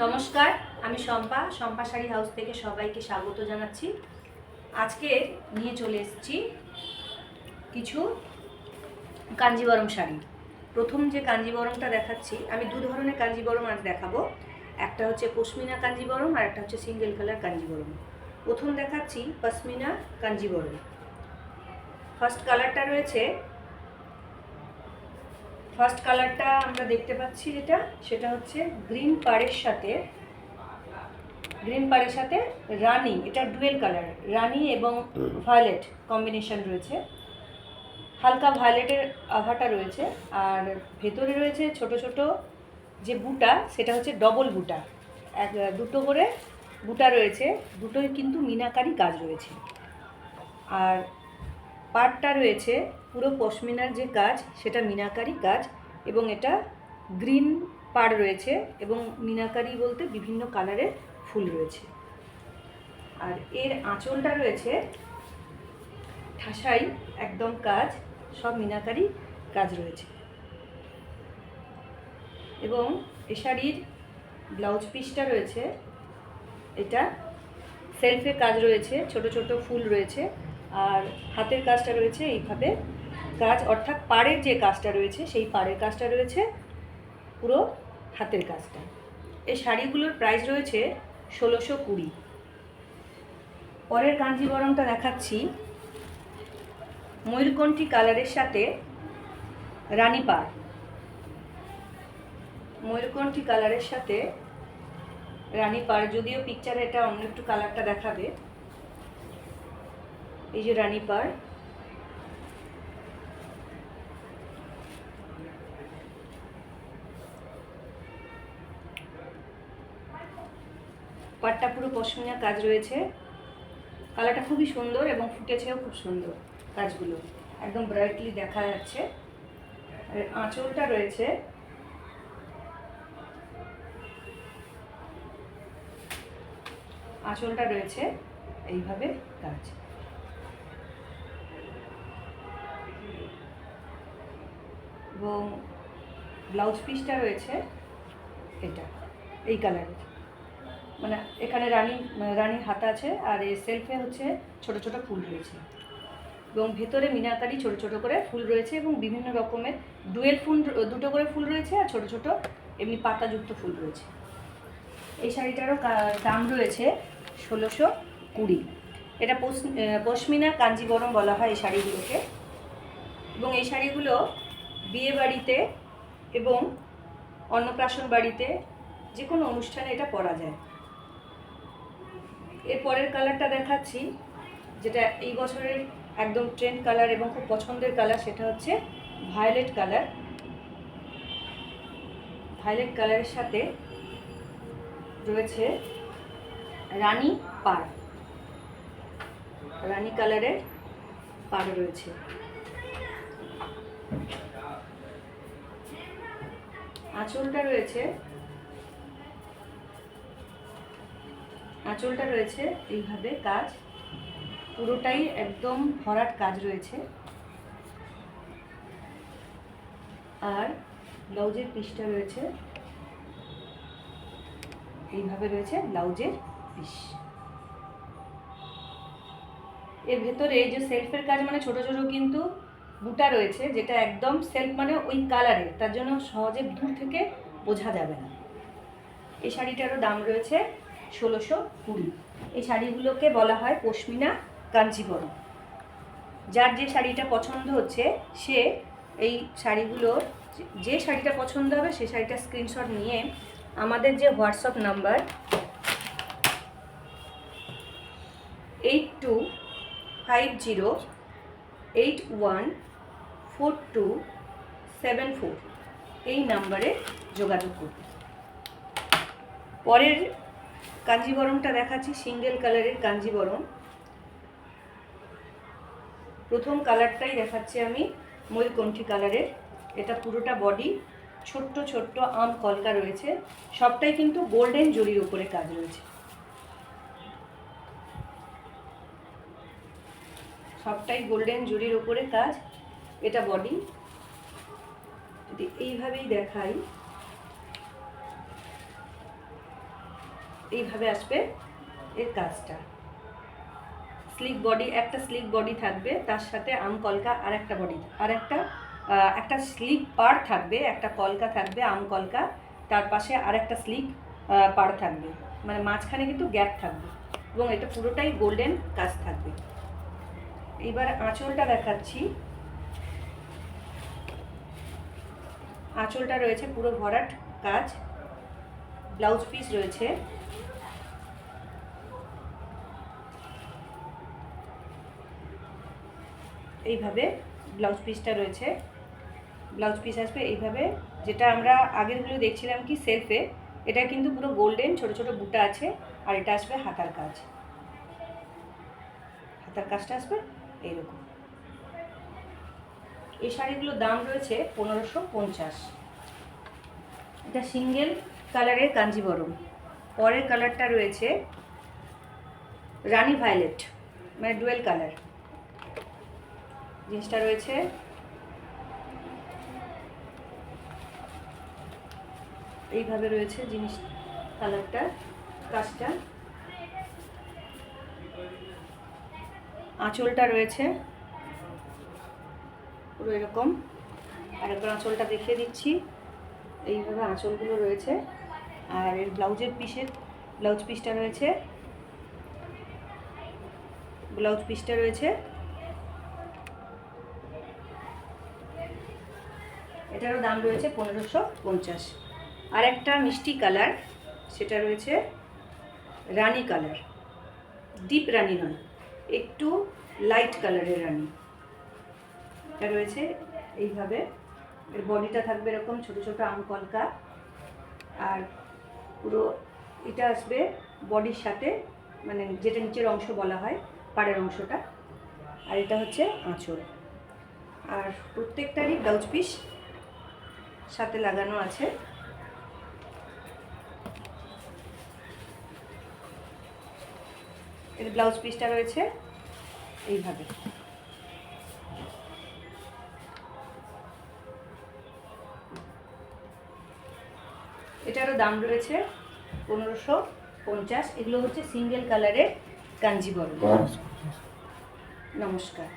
নমস্কার, আমি শম্পা শাড়ি হাউস থেকে সবাইকে স্বাগত জানাচ্ছি। আজকে নিয়ে চলে এসেছি কিছু কাঞ্জিবরম শাড়ি। প্রথম যে কাঞ্জিবরমটা দেখাচ্ছি, আমি দু ধরনের কাঞ্জিবরম আজ দেখাবো। একটা হচ্ছে পশমিনা কাঞ্জিবরম আর একটা হচ্ছে সিঙ্গেল কালার কাঞ্জিবরম। প্রথম দেখাচ্ছি পশমিনা কাঞ্জিবরম। ফার্স্ট কালারটা আমরা দেখতে পাচ্ছি, সেটা হচ্ছে গ্রিন পাড়ের সাথে রানি। এটা ডুয়েল কালার, রানি এবং ভায়োলেট কম্বিনেশন রয়েছে। হালকা ভায়োলেটের আভাটা রয়েছে, আর ভেতরে রয়েছে ছোট ছোট যে বুটা, সেটা হচ্ছে ডবল বুটা। দুটো করে বুটা রয়েছে, দুটোই কিন্তু মিনাকারি কাজ রয়েছে। আর পাড়টা রয়েছে পুরো পশমিনার যে কাজ, সেটা মিনাকারি কাজ, এবং এটা গ্রিন পাড় রয়েছে এবং মিনাকারি বলতে বিভিন্ন কালারের ফুল রয়েছে। আর এর আঁচলটা রয়েছে ঠাসাই একদম কাজ, সব মিনাকারি কাজ রয়েছে। এবং এ শাড়ির ব্লাউজ পিসটা রয়েছে, এটা সেলফে কাজ রয়েছে, ছোট ছোট ফুল রয়েছে। আর হাতের কাজটা রয়েছে এইভাবে কাজ, অর্থাৎ পাড়ের যে কাজটা রয়েছে সেই পাড়ের কাজটা রয়েছে পুরো হাতের কাজটা। এই শাড়িগুলোর প্রাইস রয়েছে ১৬২০। পরের কাঞ্জিবরমটা দেখাচ্ছি ময়ূরকণ্ঠী কালারের সাথে রানী পাড়। ময়ূরকণ্ঠী কালারের সাথে রানী পাড়, যদিও পিকচারে এটা অন্য একটু কালারটা দেখাবে। এই যে রানী পাড়, পাড়টা পুরো পশমিনা কাজ রয়েছে। কালারটা খুবই সুন্দর এবং ফুটেছেও খুব সুন্দর, কাজগুলো একদম ব্রাইটলি দেখা যাচ্ছে। আর আঁচলটা রয়েছে এইভাবে কাজ। এবং ব্লাউজ পিসটা রয়েছে এটা এই কালারের, মানে এখানে রানীর হাতা আছে, আর এই সেলফে হচ্ছে ছোট ছোট ফুল রয়েছে, এবং ভেতরে মিনাকারি ছোট ছোট করে ফুল রয়েছে, এবং বিভিন্ন রকমের ডুয়েল ফুল, দুটো করে ফুল রয়েছে, আর ছোট ছোট এমনি পাতাযুক্ত ফুল রয়েছে। এই শাড়িটারও দাম রয়েছে ১৬২০। এটা পশমিনা কাঞ্জিবরম বলা হয় এই শাড়িগুলোকে। এবং এই শাড়িগুলো বিয়ে বাড়িতে এবং অন্নপ্রাশন বাড়িতে যে কোনো অনুষ্ঠানে এটা পরা যায়। এর পরের কালারটা দেখাচ্ছি, যেটা এই বছরের একদম ট্রেন্ড কালার এবং খুব পছন্দের কালার, সেটা হচ্ছে ভায়োলেট কালার। ভায়োলেট কালারের সাথে রয়েছে রানী পাড়, রানী কালারের পাড় রয়েছে। আঁচলটা রয়েছে এইভাবে কাজ, পুরোটাই একদম ভরাট কাজ রয়েছে। আর ব্লাউজের পিসটা রয়েছে এইভাবে, রয়েছে ব্লাউজের পিস। এর ভেতরে এই যে সেলফের কাজ, মানে ছোট ছোট কিন্তু বুটা রয়েছে, যেটা একদম সেলফ মানে ওই কালারের, তার জন্য সহজে দূর থেকে বোঝা যাবে না। এই শাড়িটারও দাম রয়েছে ১৬২০। এই শাড়িগুলোকে বলা হয় পশমিনা কাঞ্জিবরম। যার যে শাড়িটা পছন্দ হচ্ছে, সে এই শাড়িগুলোর যে শাড়িটা পছন্দ হবে সেই শাড়িটা স্ক্রিনশট নিয়ে আমাদের যে হোয়াটসঅ্যাপ নাম্বার 8250814274 এই নাম্বারে যোগাযোগ করুন। পরের কাঞ্জিবরমটা দেখাচ্ছি সিঙ্গেল কালারের কাঞ্জিবরম। প্রথম কালারটাই দেখাচ্ছি আমি ময়ূরকণ্ঠী কালারের। এটা পুরোটা বডি ছোট্ট ছোট্ট আম কলকা রয়েছে, সবটাই কিন্তু গোল্ডেন জরির উপরে কাজ রয়েছে, সবটাই গোল্ডেন জরির উপরে কাজ। এটা বডি, যদি এইভাবেই দেখাই, এইভাবে আসবে এর কাজটা। স্লিক বডি, একটা স্লিক বডি থাকবে, তার সাথে আম কলকা আর একটা বডি, আর একটা স্লিক পাড় থাকবে, একটা কলকা থাকবে আম কলকা, তার পাশে আর একটা স্লিক পাড় থাকবে, মানে মাঝখানে কিন্তু গ্যাপ থাকবে, এবং এটা পুরোটাই গোল্ডেন কাজ থাকবে। এইবার আঁচলটা দেখাচ্ছি। আঁচলটা রয়েছে পুরো ভরাট কাজ, ব্লাউজ পিস রয়েছে, এইভাবে ব্লাউজ পিসটা রয়েছে। ব্লাউজ পিস আসবে এইভাবে, যেটা আমরা আগেরগুলো দেখছিলাম কি সেলফে, এটা কিন্তু পুরো গোল্ডেন ছোট ছোট বুটা আছে, আর এটা আসবে হাতার কাজ। হাতার কাজটা আসবে এইরকম। এই শাড়িগুলোর দাম রয়েছে 1550। এটা সিঙ্গেল কালারের কাঞ্জিবরম। পরের কালারটা রয়েছে রানী ভায়োলেট, মানে ডুয়েল কালার। জিনিসটা রয়েছে এইভাবে রয়েছে জিনিস, কালারটা, কাজটা। আঁচলটা রয়েছে পুরো এরকম, আর একবার আঁচলটা দেখিয়ে দিচ্ছি। এইভাবে আঁচলগুলো রয়েছে, আর এর ব্লাউজ পিসটা রয়েছে, এটারও দাম রয়েছে 1550। আর একটা মিষ্টি কালার, সেটা রয়েছে রানী কালার, ডিপ রানী নয়, একটু লাইট কালারের রানী। এটা রয়েছে এইভাবে, এর বডিটা থাকবে এরকম ছোট ছোট আম কলকা, আর পুরো এটা আসবে বডির সাথে, মানে যেটা নিচের অংশ বলা হয় পাড়ের অংশটা, আর এটা হচ্ছে আঁচল। আর প্রত্যেকটারই ব্লাউজ পিস সাথে লাগানো আছে। এর ব্লাউজ পিসটা রয়েছে এইভাবে। এটারও দাম রয়েছে 1550। এগুলো হচ্ছে সিঙ্গেল কালারের কাঞ্জিবরম। নমস্কার।